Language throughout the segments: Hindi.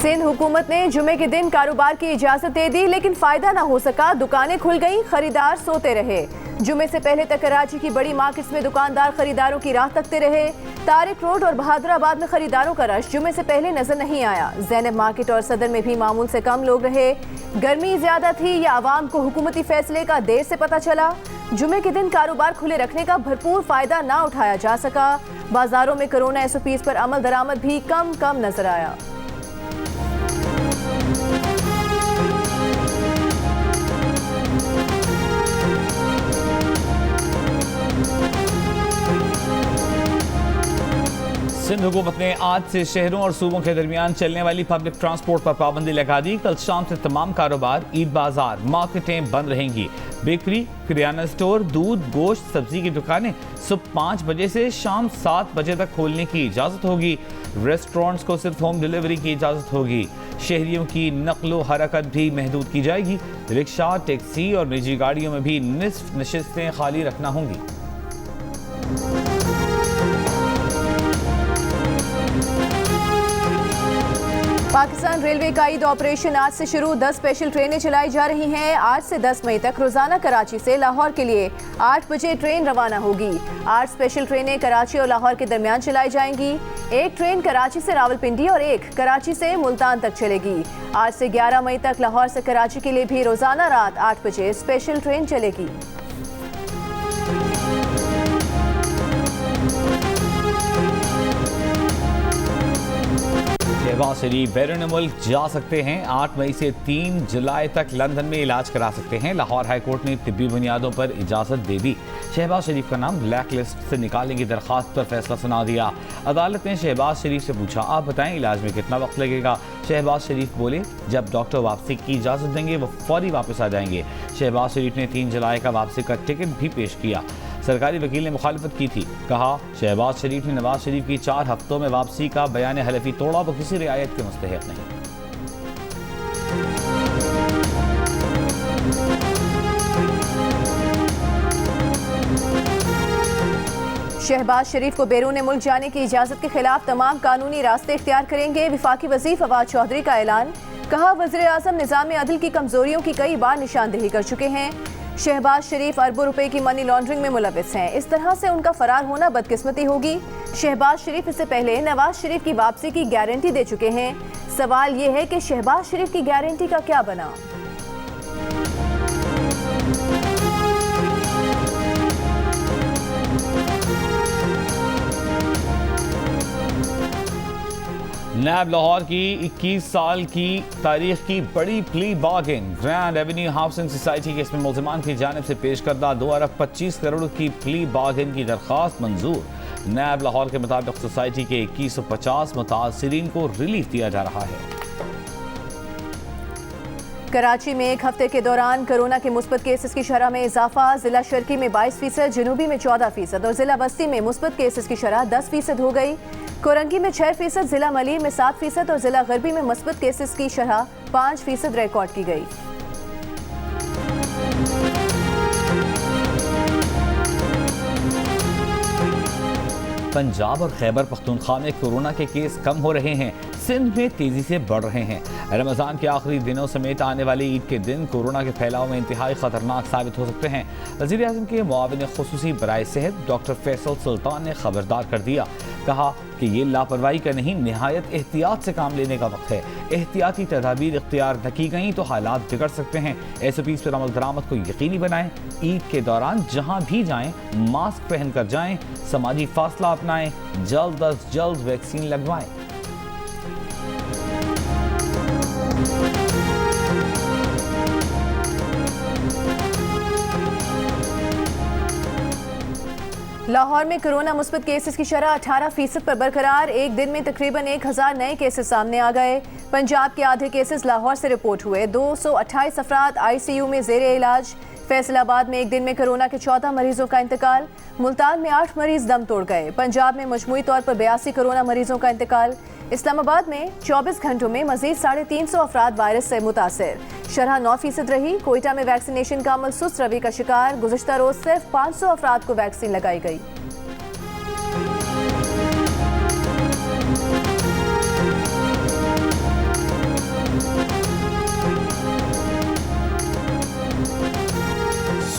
सिंध हुकूमत ने जुमे के दिन कारोबार की इजाजत दे दी, लेकिन फायदा ना हो सका। दुकानें खुल गईं, खरीदार सोते रहे। जुमे से पहले तक कराची की बड़ी मार्केट्स में दुकानदार खरीदारों की राह तकते रहे। तारिक रोड और बहादुराबाद में खरीदारों का रश जुमे से पहले नजर नहीं आया। ज़ैनब मार्केट और सदर में भी मामूल से कम लोग रहे। गर्मी ज्यादा थी या आवाम को हुकूमती फैसले का देर से पता चला। जुमे के दिन कारोबार खुले रखने का भरपूर फायदा ना उठाया जा सका। बाजारों में कोरोना SOPs पर अमल दरामद भी कम नजर आया। सिंध हुकूमत ने आज से शहरों और सूबों के दरमियान चलने वाली पब्लिक ट्रांसपोर्ट पर पाबंदी लगा दी। कल शाम से तमाम कारोबार, ईद बाजार, मार्केटें बंद रहेंगी। बेकरी, किराना स्टोर, दूध, गोश्त, सब्जी की दुकानें सुबह 5 बजे से शाम 7 बजे तक खोलने की इजाज़त होगी। रेस्टोरेंट्स को सिर्फ होम डिलीवरी की इजाज़त होगी। शहरियों की नकलो हरकत भी महदूद की जाएगी। रिक्शा, टैक्सी और निजी गाड़ियों में भी निस्फ नशिस्तें खाली रखना होंगी। पाकिस्तान रेलवे का ईद ऑपरेशन आज से शुरू। 10 स्पेशल ट्रेनें चलाई जा रही हैं। आज से 10 मई तक रोजाना कराची से लाहौर के लिए 8 बजे ट्रेन रवाना होगी। 8 स्पेशल ट्रेनें कराची और लाहौर के दरमियान चलाई जाएंगी। एक ट्रेन कराची से रावलपिंडी और एक कराची से मुल्तान तक चलेगी। आज से 11 मई तक लाहौर से कराची के लिए भी रोजाना रात 8 बजे स्पेशल ट्रेन चलेगी। शहबाज शरीफ बैरून मुल्क जा सकते हैं। 8 मई से 3 जुलाई तक लंदन में इलाज करा सकते हैं। लाहौर हाई कोर्ट ने तिब्बी बुनियादों पर इजाज़त दे दी। शहबाज शरीफ का नाम ब्लैक लिस्ट से निकालने की दरख्वास्त पर फैसला सुना दिया। अदालत ने शहबाज शरीफ से पूछा, आप बताएं इलाज में कितना वक्त लगेगा। शहबाज शरीफ बोले, जब डॉक्टर वापसी की इजाज़त देंगे वो फौरी वापस आ जाएंगे। शहबाज शरीफ ने 3 जुलाई का वापसी का टिकट भी पेश किया। सरकारी वकील ने मुखालफत की थी। कहा, शहबाज शरीफ ने नवाज शरीफ की 4 हफ्तों में वापसी का बयान हलफी तोड़ा, वो किसी रियायत के मुस्तहिक नहीं। शहबाज शरीफ को बैरून मुल्क जाने की इजाजत के खिलाफ तमाम कानूनी रास्ते इख्तियार करेंगे। वफाकी वज़ीर फवाद चौधरी का ऐलान। कहा, वज़ीर आज़म निज़ाम अदल की कमजोरियों की कई बार निशानदेही कर चुके हैं। शहबाज शरीफ अरबों रुपए की मनी लॉन्ड्रिंग में मुलविस हैं। इस तरह से उनका फरार होना बदकिस्मती होगी। शहबाज शरीफ इससे पहले नवाज शरीफ की वापसी की गारंटी दे चुके हैं। सवाल ये है कि शहबाज शरीफ की गारंटी का क्या बना। नैब लाहौर की 21 साल की तारीख की बड़ी plea bargain grand Avenue housing society के इसमें मुल्ज़िमान की जानिब से पेश करदा 2 अरब 25 करोड़ की प्ली बार्गेन की दरख्वास्त मंजूर। नैब लाहौर के मुताबिक सोसाइटी के 2150 मुतासिरीन को रिलीफ दिया जा रहा है। कराची में एक हफ्ते के दौरान कोरोना के मुस्बत केसेस की शरह में इजाफा। जिला शर्की में 22%, जनूबी में 14% और जिला बस्ती में मुस्बत केसेस की शरह 10% हो गई। कोरंगी में 6%, जिला मलीर में 7% और जिला गरबी में मुस्बत केसेस की शरह 5% रिकॉर्ड की गई। पंजाब और खैबर पख्तूनख्वा में कोरोना के केस कम हो रहे हैं। सिंध में तेजी से बढ़ रहे हैं। रमजान के आखिरी दिनों समेत आने वाले ईद के दिन कोरोना के फैलाव में इंतहाई खतरनाक साबित हो सकते हैं। वज़ीर आज़म के मुआविन खुसूसी बराए सेहत डॉक्टर फैसल सुल्तान ने खबरदार कर दिया। कहा कि ये लापरवाही का नहीं, निहायत एहतियात से काम लेने का वक्त है। एहतियाती तदाबीर इख्तियार न की गई तो हालात बिगड़ सकते हैं। SOPs पर अमल दरामद को यकीनी बनाएं। ईद के दौरान जहां भी जाएं मास्क पहन कर जाएं, समाजी फासला अपनाएं, जल्द अज जल्द वैक्सीन लगवाएं। लाहौर में कोरोना मुस्बत केसेस की शरह 18% पर बरकरार। एक दिन में तकरीबन 1000 नए केसेस सामने आ गए। पंजाब के आधे केसेस लाहौर से रिपोर्ट हुए। 228 अफराद ICU में जेर इलाज। फैसलाबाद में एक दिन में कोरोना के 14 मरीजों का इंतकाल। मुल्तान में 8 मरीज दम तोड़ गए। पंजाब में मजमूई तौर पर 82 कोरोना मरीजों का इंतकाल। इस्लामाबाद में 24 घंटों में मजीद 350 अफराद वायरस से मुतासर। शरह 9% रही। कोयटा में वैक्सीनेशन का अमल सुस्त रवि का शिकार। गुज़श्ता रोज सिर्फ 500 अफराद को वैक्सीन लगाई गई।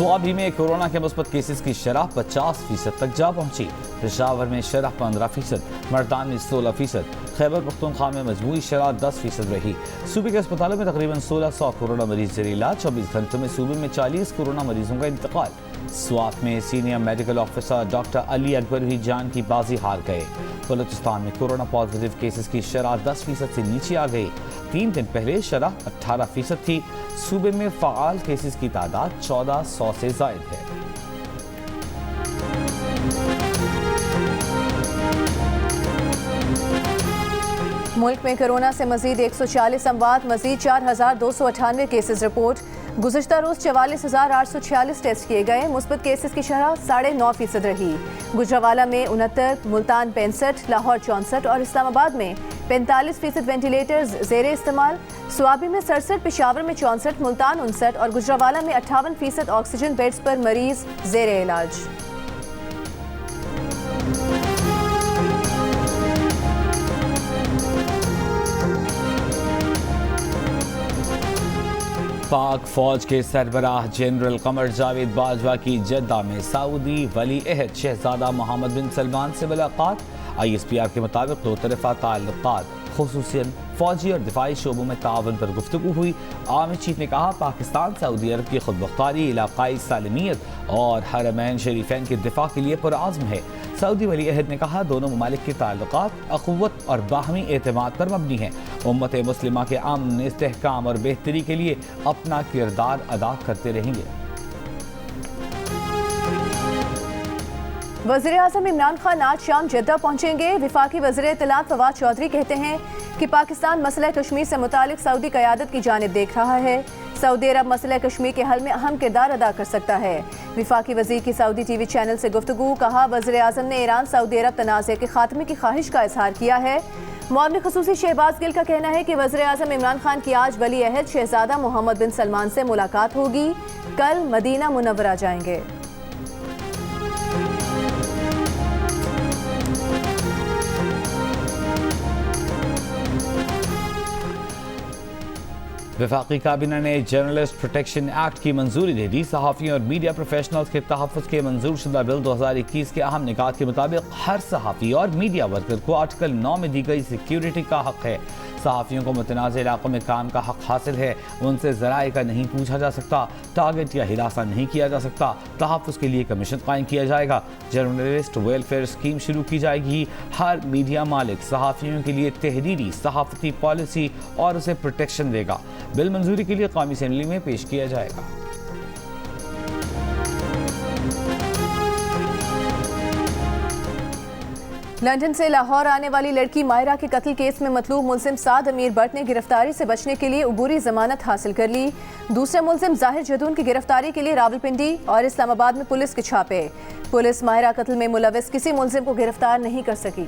स्वाबी में कोरोना के मुस्बत केसेस की शरह 50% तक जा पहुंची। पेशावर में शरह 15%, मर्दान में 16%, खैबर पख्तूनख्वा में मजमूई शरह 10% रही। सूबे के अस्पतालों में तकरीबन 1600 कोरोना मरीज जेर इलाज। 24 घंटों में सूबे में 40 कोरोना मरीजों का इंतकाल। स्वात में senior medical officer doctor Ali Akbar भी जान की बाजी हार गए। बलूचिस्तान में कोरोना पॉजिटिव केसेस की शरह 10% से नीचे आ गई। 3 दिन पहले शरह 18% थी। सूबे में फ़ाल केसेस की तादाद 1400 से ज़ायद है। मुल्क में कोरोना से मजीद 140 अमवात, मजीद 4298 केसेस रिपोर्ट। गुज़िश्ता रोज़ 44,846 टेस्ट किए गए। मुस्बत केसेस की शरह 9.5% रही। गुजरावाला में 69, मुल्तान 65, लाहौर 64 और इस्लामाबाद में 45% वेंटिलेटर्स ज़ेरे इस्तेमाल। स्वाबी में 67, पेशावर में 64, मुल्तान 59 और गुजरावाला में 58% ऑक्सीजन बेड्स पर मरीज ज़ेरे इलाज। पाक फौज के सरबराह जनरल कमर जावेद बाजवा की जद्दा में सऊदी वली अहद शहजादा मोहम्मद बिन सलमान से मुलाकात। ISPR के मुताबिक दो तरफा ताल्लुकात खुसूसियन फौजी और दिफाई शोबों में ताउन पर गुफ्तगू हुई। आर्मी चीफ ने कहा पाकिस्तान सऊदी अरब की खुदमुख्तारी, इलाकाई सालमियत और हरमैन शरीफैन के दिफा के लिए पुरआज़्म है। सऊदी वली अहद ने कहा दोनों ममालिक के ताल्लुकात अख़ुव्वत और बाहमी एतमाद पर मबनी हैं। उम्मत मुस्लिमा के अमन, इस्तेहकाम और बेहतरी के लिए अपना किरदार अदा करते रहेंगे। वज़ीर-ए-आज़म इमरान खान आज शाम जद्दा पहुंचेंगे। वफाकी वज़ीर इत्तलात फवाद चौधरी कहते हैं कि पाकिस्तान मसला कश्मीर से मुतालिक सऊदी क़यादत की जानिब देख रहा है। सऊदी अरब मसला कश्मीर के हल में अहम किरदार अदा कर सकता है। वफाकी वज़ीर की सऊदी TV चैनल से गुफ्तगू। कहा वज़ीर-ए-आज़म ने ईरान सऊदी अरब तनाज़े के खात्मे की ख्वाहिश का इजहार किया है। मुआविन ख़ुसूसी शहबाज गिल का कहना है कि वज़ीर-ए-आज़म इमरान खान की आज वली अहद शहजादा मोहम्मद बिन सलमान से मुलाकात होगी। कल मदीना मुनव्वरा जाएंगे। वफाकी काबीना ने जर्नलिस्ट प्रोटेक्शन एक्ट की मंजूरी दे दी। सहाफ़ियों और मीडिया प्रोफेशनल्स के तहफ़्फ़ुज़ के मंजूर शुदा बिल 2021 के अहम निकात के मुताबिक हर सहाफ़ी और मीडिया वर्कर को आर्टिकल 9 में दी गई सिक्योरिटी का हक़ है। सहाफ़ियों को मुतनाज़ इलाक़ों में काम का हक़ हासिल है। उनसे ज़राए का नहीं पूछा जा सकता, टारगेट या हिरासा नहीं किया जा सकता। तहफ़्फ़ुज़ के लिए कमीशन कायम किया जाएगा। जर्नलिस्ट वेलफेयर स्कीम शुरू की जाएगी। हर मीडिया मालिक सहाफ़ियों के लिए तहरीरी सहाफ़ती पॉलिसी और उसे प्रोटेक्शन देगा। बिल मंजूरी के लिए कौमी असेंबली में पेश किया जाएगा। लंदन से लाहौर आने वाली लड़की मायरा के कत्ल केस में मतलूब मुलजिम साद अमीर भट्ट ने गिरफ्तारी से बचने के लिए उबूरी जमानत हासिल कर ली। दूसरे मुलजिम जाहिर जदून की गिरफ्तारी के लिए रावलपिंडी और इस्लामाबाद में पुलिस के छापे। पुलिस मायरा कत्ल में मुलविस किसी मुलजिम को गिरफ्तार नहीं कर सकी।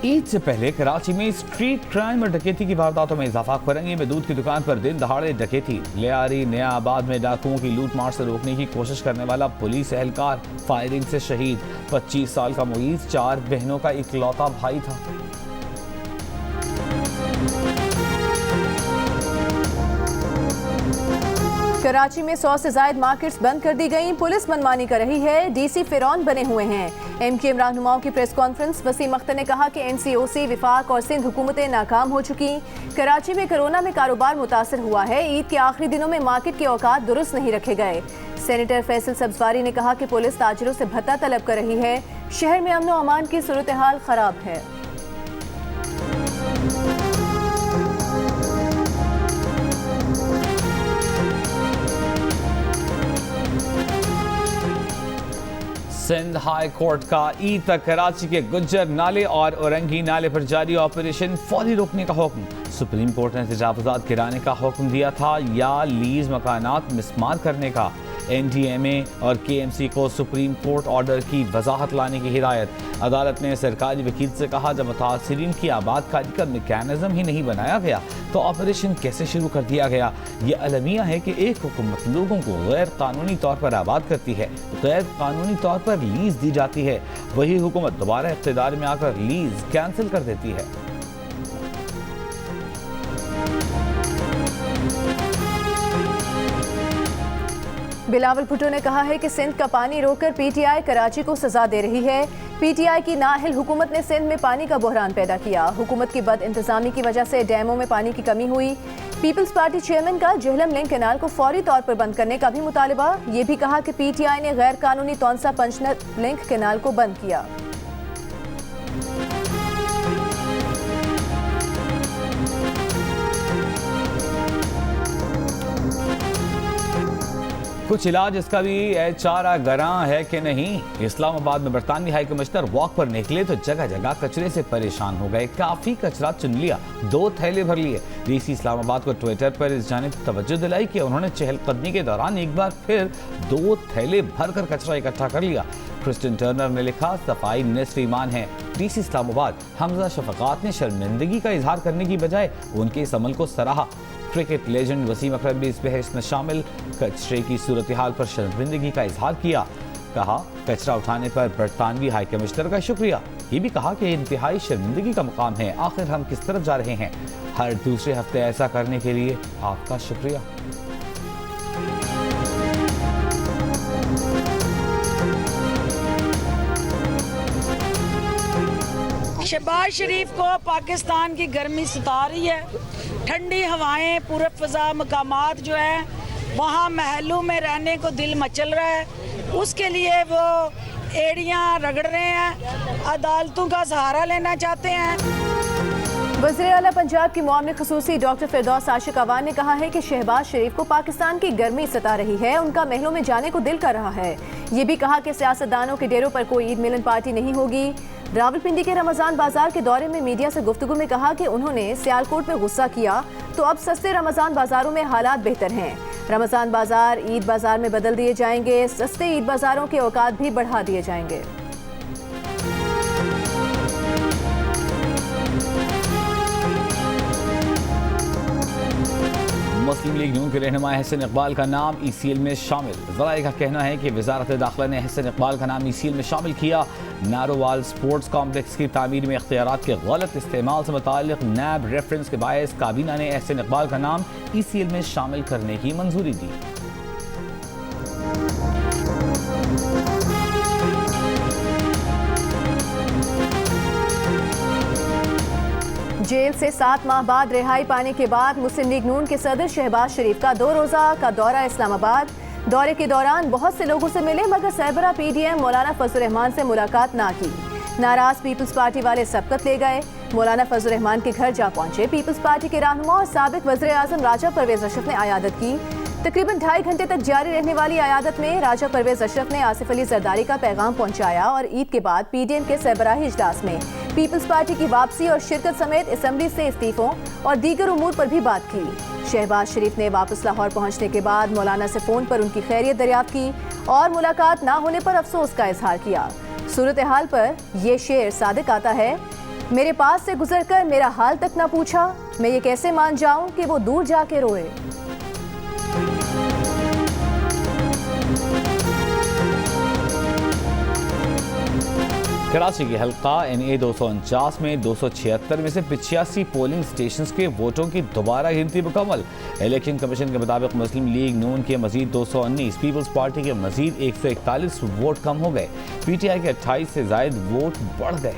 ईद से पहले कराची में स्ट्रीट क्राइम और डकैती की वारदातों में इजाफा। फरंगी में दूध की दुकान पर दिन दहाड़े डकैती। लियारी नया आबाद में डाकुओं की लूट मार से रोकने की कोशिश करने वाला पुलिस एहलकार फायरिंग से शहीद। 25 साल का मुईज 4 बहनों का इकलौता भाई था। कराची में 100 से ज्यादा मार्केट्स बंद कर दी गई। पुलिस मनमानी कर रही है। DC फिरौन बने हुए हैं। MKM रहनुमाओं की प्रेस कॉन्फ्रेंस। वसीम अख्तर ने कहा कि NCOC, विफाक और सिंध हुकूमतें नाकाम हो चुकी। कराची में कोरोना में कारोबार मुतासर हुआ है। ईद के आखिरी दिनों में मार्केट के औकात दुरुस्त नहीं रखे गए। सेनेटर फैसल सब्जवारी ने कहा कि पुलिस ताजिरों से भत्ता तलब कर रही है। शहर में अमन व अमान की सूरत हाल खराब है। सिंध हाई कोर्ट का ईद तक कराची के गुज्जर नाले और औरंगी नाले पर जारी ऑपरेशन फौरी रोकने का हुक्म। सुप्रीम कोर्ट ने तजावुजात गिराने का हुक्म दिया था या लीज मकानात मिसमार करने का। NDMA और KMC को सुप्रीम कोर्ट ऑर्डर की वजाहत लाने की हिदायत। अदालत ने सरकारी वकील से कहा जब मुतासिरीन की आबादकारी का मैकेनिज्म ही नहीं बनाया गया तो ऑपरेशन कैसे शुरू कर दिया गया। ये अलमिया है कि एक हुकूमत लोगों को गैर कानूनी तौर पर आबाद करती है, गैर कानूनी तौर पर लीज दी जाती है, वही हुकूमत दोबारा इख्तिदार में आकर लीज कैंसिल कर देती है। बिलावल भुट्टो ने कहा है कि सिंध का पानी रोककर पीटीआई कराची को सजा दे रही है। पीटीआई की नाअहल हुकूमत ने सिंध में पानी का बहरान पैदा किया। हुकूमत की बद इंतजामी की वजह से डैमों में पानी की कमी हुई। पीपल्स पार्टी चेयरमैन का जेहलम लिंक कैनाल को फौरी तौर पर बंद करने का भी मुतालबा। ये भी कहा कि पीटीआई ने गैर कानूनी तौंसा पंचनद लिंक कैनाल को बंद किया। कुछ इलाज इसका भी चारा गरां है कि नहीं। इस्लामाबाद में बरतानवी हाई कमिश्नर वॉक पर निकले तो जगह जगह कचरे से परेशान हो गए। काफी कचरा चुन लिया, 2 थैले भर लिए। डीसी इस्लामाबाद को ट्विटर पर इस जानिब तवज्जो दिलाई कि उन्होंने चहलकदमी के दौरान एक बार फिर 2 थैले भरकर कचरा इकट्ठा कर लिया। क्रिस्टन टर्नर ने लिखा, सफाई निस्फ ईमान है। डीसी इस्लामाबाद हमजा शफकात ने शर्मिंदगी का इजहार करने की बजाय उनके इस अमल को सराहा। क्रिकेट लेजेंड वसीम अकरम भी इस बहस में शामिल। कचरे की सूरत हाल पर शर्मिंदगी का इजहार किया। कहा, कचरा उठाने पर बरतानवी हाई कमिश्नर का शुक्रिया। ये भी कहा कि इंतहाई शर्मिंदगी का मुकाम है। आखिर हम किस तरफ जा रहे हैं। हर दूसरे हफ्ते ऐसा करने के लिए आपका शुक्रिया। शहबाज शरीफ को पाकिस्तान की गर्मी सता रही है। ठंडी हवाएं, पूरब फजा मकामात जो है वहाँ महलों में रहने को दिल मचल रहा है। उसके लिए वो एड़ियाँ रगड़ रहे हैं, अदालतों का सहारा लेना चाहते हैं। वज़ीर आला पंजाब की मुआविन ख़ुसूसी डॉक्टर फिरदौस आशिक अवान ने कहा है कि शहबाज शरीफ को पाकिस्तान की गर्मी सता रही है, उनका महलों में जाने को दिल कर रहा है। ये भी कहा कि सियासतदानों के डेरों पर कोई ईद मिलन पार्टी नहीं होगी। रावलपिंडी के रमज़ान बाजार के दौरे में मीडिया से गुफ्तगू में कहा कि उन्होंने सियालकोट में गुस्सा किया तो अब सस्ते रमज़ान बाजारों में हालात बेहतर हैं। रमज़ान बाजार ईद बाजार में बदल दिए जाएंगे। सस्ते ईद बाजारों के औकात भी बढ़ा दिए जाएंगे। मुस्लिम लीग नून के रहनुमा अहसन इकबाल का नाम ECL में शामिल। ज़राए का कहना है कि वज़ारत दाखिला ने अहसन इकबाल का नाम ECL में शामिल किया। नारोवाल स्पोर्ट्स कॉम्प्लेक्स की तामीर में इख्तियारात के गलत इस्तेमाल से मुताल्लिक़ नैब रेफरेंस के बायस काबीना ने अहसन इकबाल का नाम ECL में शामिल करने की मंजूरी दी। जेल से 7 माह बाद रिहाई पाने के बाद मुस्लिम लीग नून के सदर शहबाज शरीफ का 2 रोज़ा का दौरा इस्लामाबाद। दौरे के दौरान बहुत से लोगों से मिले मगर सरबरा PDM मौलाना फजल रहमान से मुलाकात ना की। नाराज पीपल्स पार्टी वाले सबकत ले गए। मौलाना फजल रहमान के घर जा पहुंचे। पीपल्स पार्टी के रहनुमा और साबिक वज़ीर आज़म राजा परवेज अशरफ ने आयादत की। तकरीबन 2.5 घंटे तक जारी रहने वाली आयादत में राजा परवेज अशरफ ने आसिफ अली जरदारी का पैगाम पहुंचाया और ईद के बाद PDM के सरबराही इजलास में पीपल्स पार्टी की वापसी और शिरकत समेत असम्बली से इस्तीफों और दीगर उमूर पर भी बात की। शहबाज शरीफ ने वापस लाहौर पहुंचने के बाद मौलाना से फ़ोन पर उनकी खैरियत दरियाफ्त की और मुलाकात ना होने पर अफसोस का इजहार किया। सूरत हाल पर यह शेर सादिक आता है, मेरे पास से गुजर कर मेरा हाल तक ना पूछा, मैं ये कैसे मान जाऊं कि वो दूर जाके रोए। कराची के हल्का NA 249 में 276 में से 85 पोलिंग स्टेशंस के वोटों की दोबारा गिनती मुकम्मल। इलेक्शन कमीशन के मुताबिक मुस्लिम लीग नून के मजीद 219, पीपल्स पार्टी के मजीद 141 वोट कम हो गए। PTI के 28 से जायद वोट बढ़ गए।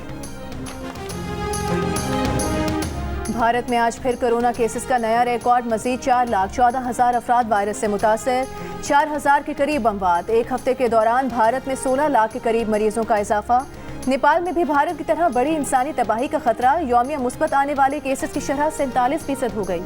भारत में आज फिर कोरोना केसेस का नया रिकॉर्ड। मजीद 4,14,000 अफराद वायरस से मुतासर, 4,000 के करीब अमवात। एक हफ्ते के दौरान भारत में 16 लाख के करीब मरीजों का इजाफा। नेपाल में भी भारत की तरह बड़ी इंसानी तबाही का खतरा। यौमिया मुस्बत आने वाले केसेस की शरह 47% हो गई।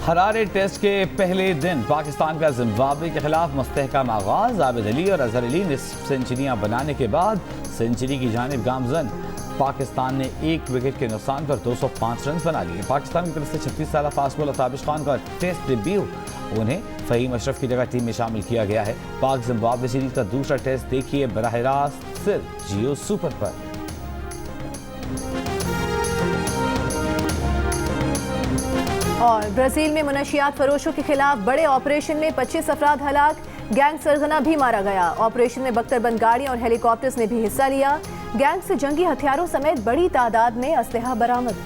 हरारे टेस्ट के पहले दिन पाकिस्तान का जिम्बाब्वे के खिलाफ मुस्तहकम आगाज। आबिद अली और अजहर अली ने सेंचुरियां बनाने के बाद सेंचुरी की जानिब गामजन। पाकिस्तान ने 1 विकेट के नुकसान पर 205 रन बना लिए। पाकिस्तान की तरफ से 36 साल फास्ट बॉलर ताबिश खान का टेस्ट डेब्यू, उन्हें फहीम अशरफ की जगह टीम में शामिल किया गया है। पाक जिम्बाब्वे सीरीज का दूसरा टेस्ट देखिए बराह रास्त सिर्फ जियो सुपर पर। और ब्राजील में मुनशियात फरोशों के खिलाफ बड़े ऑपरेशन में 25 अफराद हलाक। गैंग सरगना भी मारा गया। ऑपरेशन में बख्तरबंद गाड़ी और हेलीकॉप्टर्स ने भी हिस्सा लिया। गैंग से जंगी हथियारों समेत बड़ी तादाद में असलहा बरामद।